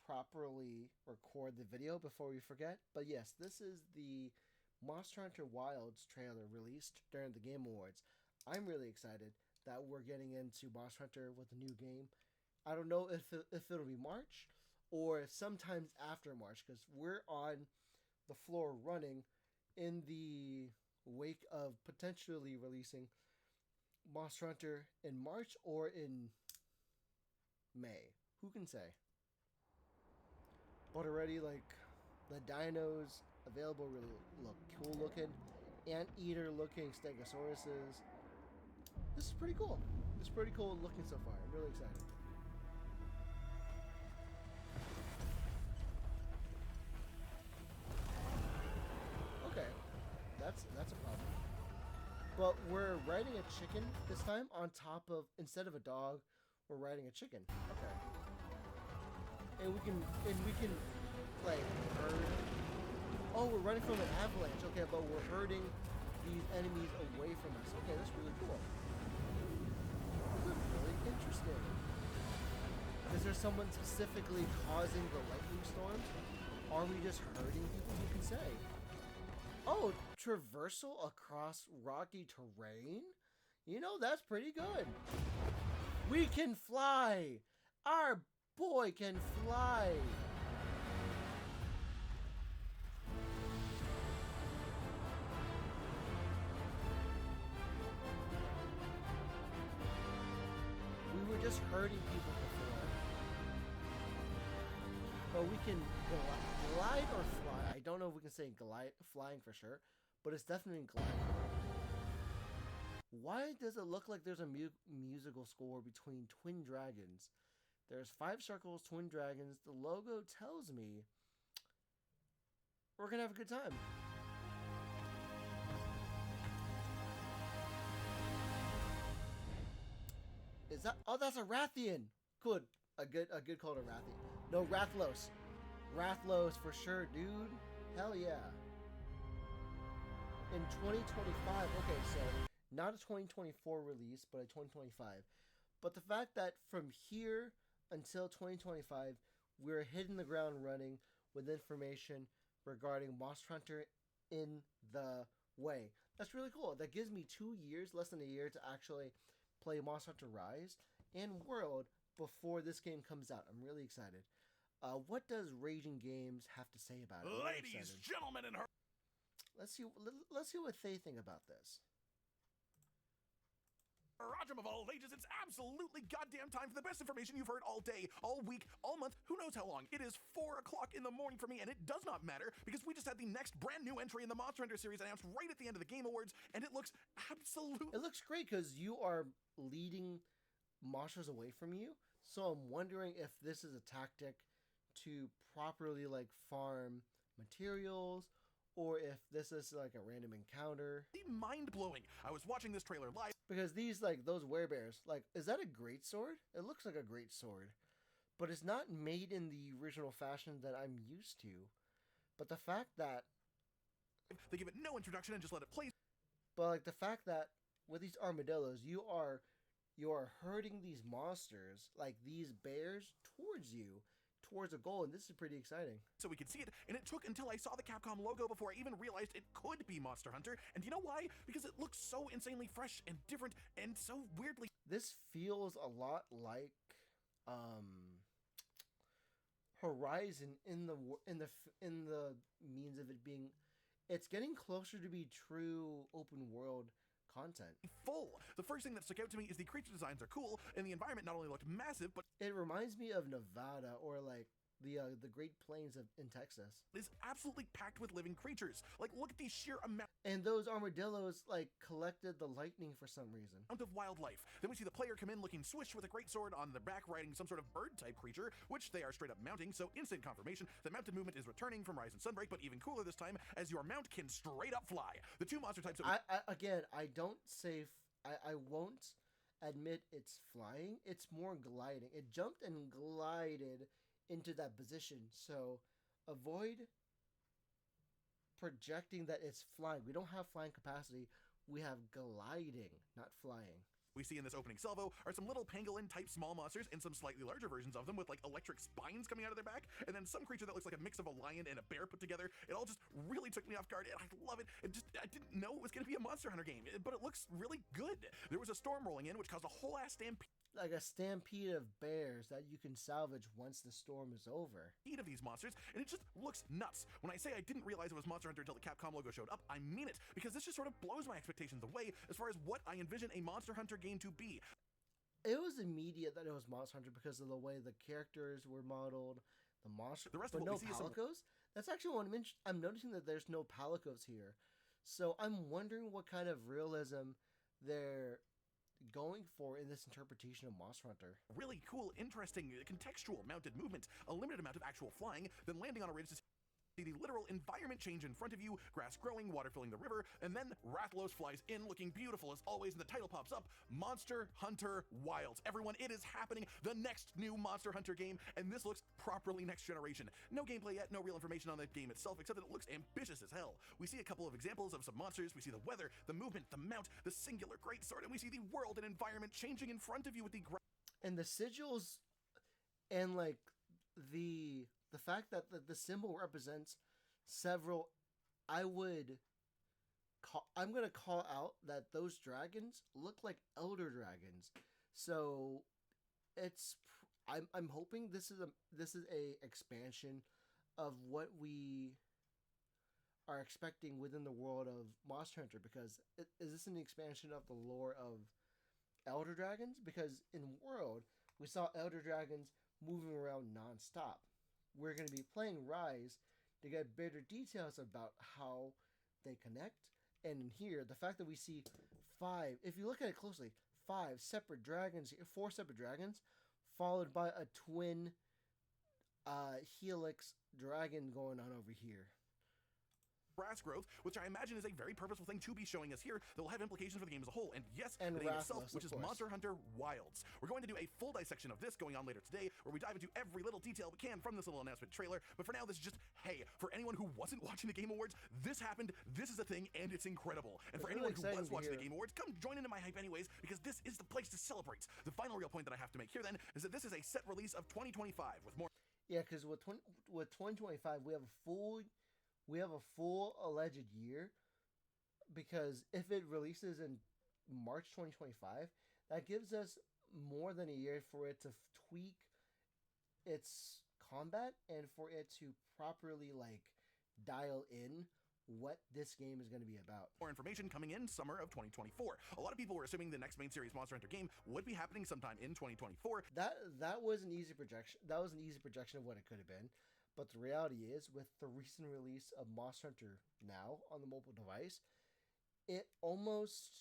properly record the video before we forget. But yes, this is the Monster Hunter Wilds trailer released during the Game Awards. I'm really excited that we're getting into Monster Hunter with a new game. I don't know if it'll be March or sometimes after March, because we're on the floor running in the wake of potentially releasing Monster Hunter in March or in May. Who can say? But already, like, the dinos available really look cool looking. Anteater looking Stegosauruses. This is pretty cool. This is pretty cool looking so far. I'm really excited. Okay, that's a problem. But we're riding a chicken this time on top of, instead of a dog, we're riding a chicken. Okay. And we can like herd. Oh, we're running from an avalanche. Okay, but we're herding these enemies away from us. Okay, that's really cool. This is really interesting. Is there someone specifically causing the lightning storms? Are we just herding people? Who can say? Oh, traversal across rocky terrain? You know, that's pretty good. We can fly! Our boy can fly! We were just hurting people before. But we can glide or fly. I don't know if we can say glide, flying for sure, but it's definitely gliding. Why does it look like there's a musical score between twin dragons? There's 5 circles, twin dragons. The logo tells me we're gonna have a good time. Is that? Oh, that's a Rathian. Good, a good call to Rathian. No, Rathlos. Rathlos for sure, dude. Hell yeah. In 2025. Okay, so not a 2024 release, but a 2025. But the fact that from here until 2025, we're hitting the ground running with information regarding Monster Hunter in the way. That's really cool. That gives me 2 years, less than a year, to actually play Monster Hunter Rise and World before this game comes out. I'm really excited. What does Raging Games have to say about it? Ladies, gentlemen, and her. Let's see what they think about this. Rajam of all ages, it's absolutely goddamn time for the best information you've heard all day, all week, all month, who knows how long. It is 4 o'clock in the morning for me, and it does not matter, because we just had the next brand new entry in the Monster Hunter series announced right at the end of the Game Awards, and it looks absolutely... It looks great, because you are leading monsters away from you, so I'm wondering if this is a tactic to properly, like, farm materials, or if this is like a random encounter. Mind-blowing. I was watching this trailer live. Because these, like, those werebears, like, is that a great sword? It looks like a great sword. But it's not made in the original fashion that I'm used to. But the fact that... They give it no introduction and just let it play. But, like, the fact that with these armadillos, you are herding these monsters, like these bears, towards you, towards a goal, and this is pretty exciting. So we could see it, and it took until I saw the Capcom logo before I even realized it could be Monster Hunter, and you know why? Because it looks so insanely fresh and different and so weirdly... This feels a lot like Horizon in the means of it being... It's getting closer to be true open world content. Full. The first thing that stuck out to me is the creature designs are cool, and the environment not only looked massive, but it reminds me of Nevada or like the Great Plains in Texas. Is absolutely packed with living creatures. Like, look at the sheer amount. And those armadillos like collected the lightning for some reason. Of wildlife. Then we see the player come in looking swish with a great sword on their back, riding some sort of bird-type creature, which they are straight up mounting. So instant confirmation that mounted movement is returning from Rise and Sunbreak, but even cooler this time, as your mount can straight up fly. The 2 monster types. I won't admit it's flying. It's more gliding. It jumped and glided into that position. So avoid projecting that it's flying. We don't have flying capacity. We have gliding, not flying. we see in this opening salvo are some little pangolin-type small monsters and some slightly larger versions of them with like electric spines coming out of their back, and then some creature that looks like a mix of a lion and a bear put together. It all just really took me off guard, and I love it. I didn't know it was going to be a Monster Hunter game, but it looks really good. There was a storm rolling in, which caused a whole ass stampede Like a stampede of bears that you can salvage once the storm is over. of these monsters, and it just looks nuts. When I say I didn't realize it was Monster Hunter until the Capcom logo showed up, I mean it, because this just sort of blows my expectations away as far as what I envision a Monster Hunter game to be. It was immediate that it was Monster Hunter because of the way the characters were modeled, the monster. The rest but of what no we see is some palicos. That's actually one I'm noticing that there's no palicos here, so I'm wondering what kind of realism they're going for in this interpretation of Monster Hunter. really cool, interesting, contextual mounted movement, a limited amount of actual flying, then landing on a ridge to see the literal environment change in front of you, grass growing, water filling the river, and then Rathalos flies in looking beautiful as always, and the title pops up, Monster Hunter Wilds. Everyone, it is happening, the next new Monster Hunter game, and this looks properly next generation. No gameplay yet, no real information on the game itself, except that it looks ambitious as hell. We see a couple of examples of some monsters, we see the weather, the movement, the mount, the singular greatsword, and we see the world and environment changing in front of you with the And the sigils, and like the fact that the symbol represents several, I'm gonna call out that those dragons look like elder dragons. So I'm hoping this is a expansion of what we are expecting within the world of Monster Hunter, because is this an expansion of the lore of elder dragons? Because in World we saw elder dragons moving around non-stop. We're going to be playing Rise to get better details about how they connect. And in here, the fact that we see if you look at it closely, 4 separate dragons, followed by a twin helix dragon going on over here. grass growth, which I imagine is a very purposeful thing to be showing us here that will have implications for the game as a whole. And yes, And the name Rathalos, itself, which of is course. Monster Hunter Wilds. We're going to do a full dissection of this going on later today, where we dive into every little detail we can from this little announcement trailer. But for now, this is just, hey, for anyone who wasn't watching the Game Awards, this happened, this is a thing, and it's incredible. And for It's anyone really who exciting was to watching the hear. Game Awards, come join into my hype anyways, because this is the place to celebrate. The final real point that I have to make here then is that this is a set release of 2025 with more Yeah, because with 2025 we have a full alleged year, because if it releases in March 2025, that gives us more than a year for it to tweak its combat and for it to properly like dial in what this game is going to be about. more information coming in summer of 2024. A lot of people were assuming the next main series Monster Hunter game would be happening sometime in 2024. That was an easy projection. That was an easy projection of what it could have been. But the reality is, with the recent release of Monster Hunter Now on the mobile device, it's almost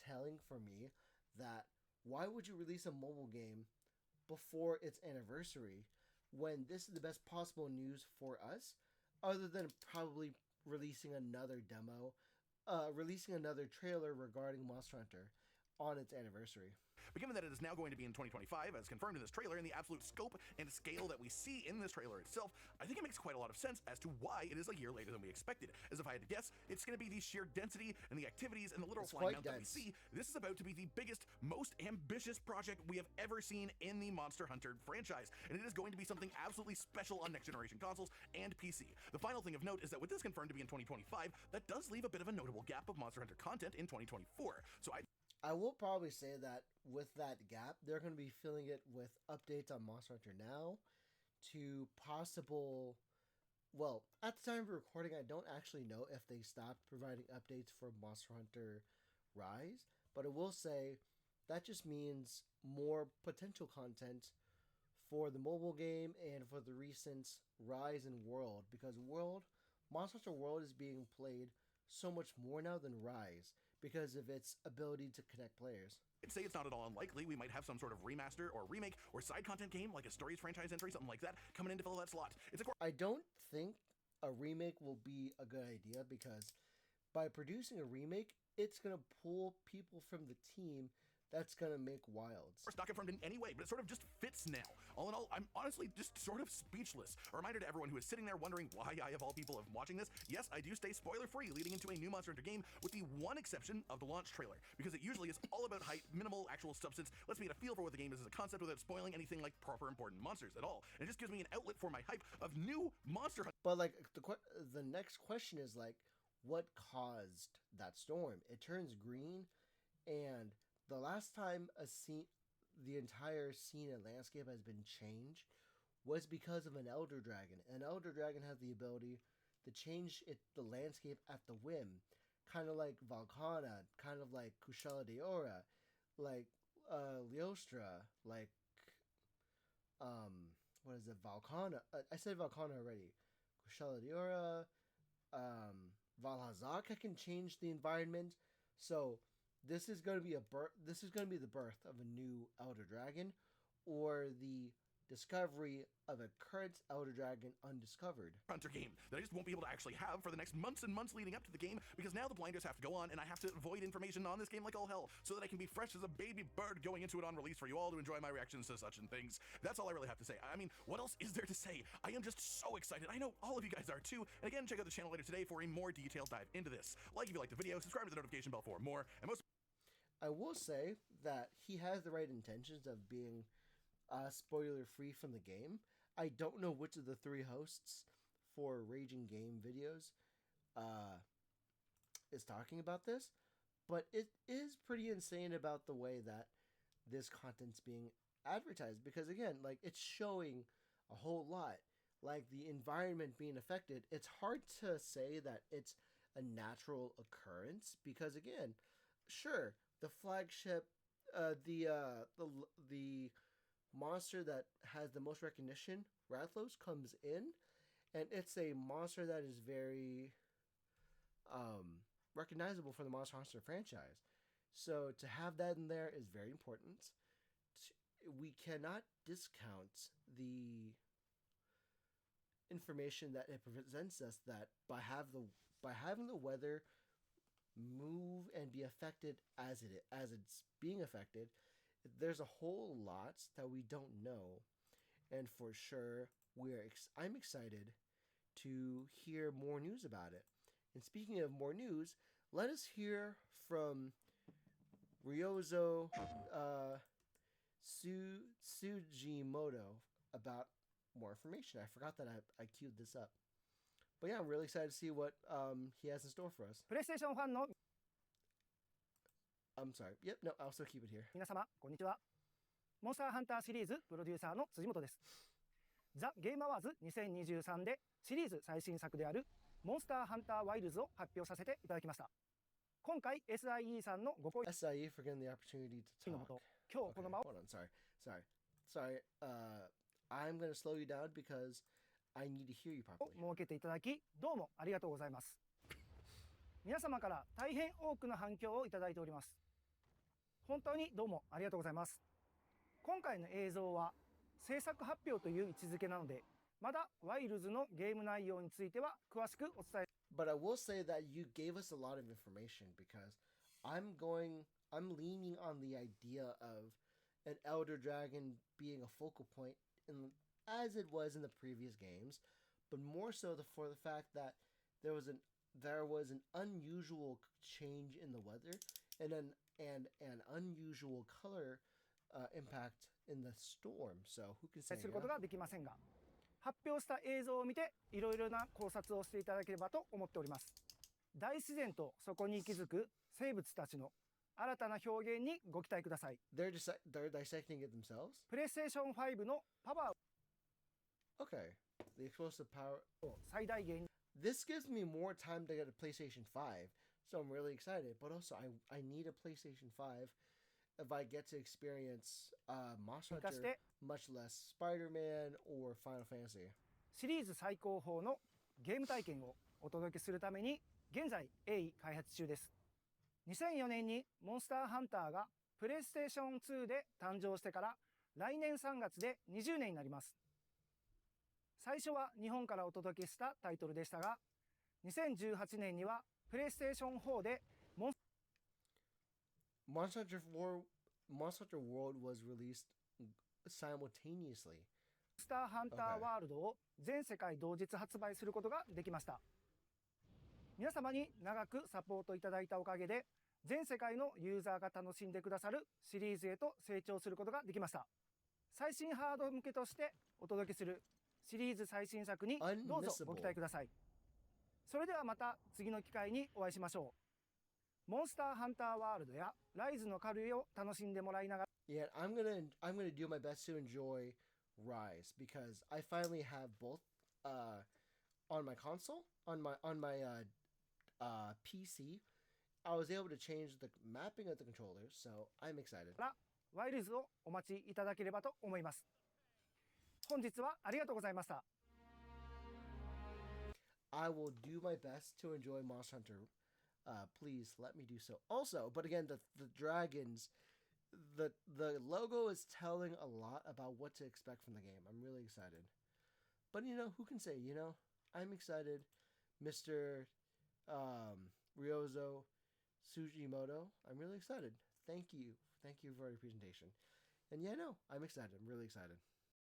telling for me that why would you release a mobile game before its anniversary when this is the best possible news for us, other than probably releasing another demo, releasing another trailer regarding Monster Hunter on its anniversary. But given that it is now going to be in 2025, as confirmed in this trailer, and the absolute scope and scale that we see in this trailer itself, I think it makes quite a lot of sense as to why it is a year later than we expected. As if I had to guess, it's going to be the sheer density and the activities and the literal It's flying quite mount that we dense. see. This is about to be the biggest, most ambitious project we have ever seen in the Monster Hunter franchise, and it is going to be something absolutely special on next-generation consoles and PC. The final thing of note is that with this confirmed to be in 2025, that does leave a bit of a notable gap of Monster Hunter content in 2024. So I will probably say that with that gap, they're going to be filling it with updates on Monster Hunter Now to possible. Well, at the time of recording, I don't actually know if they stopped providing updates for Monster Hunter Rise, but I will say that just means more potential content for the mobile game and for the recent Rise and World, because Monster Hunter World is being played so much more now than Rise because of its ability to connect players. I'd say it's not at all unlikely we might have some sort of remaster or remake or side content game like a Stories franchise entry, something like that, coming in to fill that slot. It's a I don't think a remake will be a good idea, because by producing a remake, it's going to pull people from the team that's gonna make wilds. It's not confirmed in any way, but it sort of just fits now. All in all, I'm honestly just sort of speechless. A reminder to everyone who is sitting there wondering why I, of all people, am watching this. Yes, I do stay spoiler-free leading into a new Monster Hunter game, with the one exception of the launch trailer, because it usually is all about hype, minimal actual substance, lets me get a feel for what the game is as a concept without spoiling anything like proper important monsters at all. And it just gives me an outlet for my hype of new Monster Hunter. But like the next question is like, what caused that storm? It turns green, and the last time the entire scene and landscape has been changed was because of an Elder Dragon. An Elder Dragon has the ability to change the landscape at the whim, kind of like Valkana, kind of like Kushala Daora, like Leostra, like what is it, Valkana? I said Valkana already. Kushala Daora, Valhazaka can change the environment. So this is going to be This is going to be the birth of a new Elder Dragon, or the discovery of a current Elder Dragon undiscovered. Hunter game that I just won't be able to actually have for the next months and months leading up to the game, because now the blinders have to go on and I have to avoid information on this game like all hell, so that I can be fresh as a baby bird going into it on release for you all to enjoy my reactions to such and things. That's all I really have to say. I mean, what else is there to say? I am just so excited. I know all of you guys are too. And again, check out the channel later today for a more detailed dive into this. Like if you liked the video, subscribe to the notification bell for more, and most I will say that he has the right intentions of being spoiler free from the game. I don't know which of the three hosts for Raging Game videos is talking about this, but it is pretty insane about the way that this content's being advertised, because again, like, it's showing a whole lot, like the environment being affected. It's hard to say that it's a natural occurrence, because again, sure, the flagship, the monster that has the most recognition, Rathalos, comes in, and it's a monster that is very recognizable for the Monster Hunter franchise. So to have that in there is very important. We cannot discount the information that it presents us, that by having the weather move and be affected as it's being affected, there's a whole lot that we don't know, and for sure I'm excited to hear more news about it. And speaking of more news, let us hear from Ryozo Sugimoto about more information. I forgot that I queued this up. But yeah, I'm really excited to see what he has in store for us. プレイステーションファンの I'm sorry. Yep, no, I'll still keep it here. 皆様、こんにちは。モンスターハンターシリーズプロデューサーの辻本です。ザ・ゲームアワーズ2023でシリーズ最新作であるモンスターハンターワイルズを発表させていただきました。今回 SIE さんのご好意 SIE for getting the opportunity to の talk. もと、今日この場を Hold on, sorry. I'm going to slow you down because I need to hear you properly. 設けていただき、どうもありがとうございます。皆様から大変多くの反響をいただいております。本当にどうもありがとうございます。今回の映像は制作発表という位置づけなので、まだワイルズのゲーム内容については詳しくお伝え But I will say that you gave us a lot of information, because I'm leaning on the idea of an Elder Dragon being a focal point as it was in the previous games, but more so for the fact that there was an unusual change in the weather, and an unusual color impact in the storm. So who can say することができませんが、発表した映像を見ていろいろな考察をしていただければと思っております。大自然とそこに息づく生物たちの新たな表現にご期待ください。They're dissecting it themselves? プレイステーション5のパワー Okay. The explosive power. を最大限に This gives me more time to get a PlayStation 5, so I'm really excited. But also, I need a PlayStation 5 if I get to experience Monster 生かし Hunter, て much less Spider-Man or Final Fantasy. シリーズ最高峰のゲーム体験をお届けするために現在鋭意開発中です。2004年にモンスターハンターがプレイステーション2で誕生してから来年3月で20年になります。最初は日本からお届けしたタイトルでしたが、2018年にはプレイステーション4で Monster Hunter 4 Monster Hunter World was released simultaneously. モンスターハンターワールドを全世界同日発売することができました。皆様に長くサポートいただいたおかげで、全世界のユーザーが楽しんでくださるシリーズへと成長することができました。最新ハード向けとしてお届けするシリーズ最新作にどうぞご期待ください。それではまた次の機会にお会いしましょう。モンスターハンターワールドやライズの狩りを楽しんでもらいながら Yeah, I'm gonna do my best to enjoy Rise because I finally have both on my console, on my PC. I was able to change the mapping of the controllers, so I'm excited. ワイルズをお待ちいただければと思います。本日はありがとうございました。I will do my best to enjoy Monster Hunter. Please let me do so. Also, but again, the dragons, the logo is telling a lot about what to expect from the game. I'm really excited. But who can say? I'm excited. Mr. Ryozo Sujimoto, I'm really excited. Thank you for your presentation. And yeah, no, I'm excited. I'm really excited.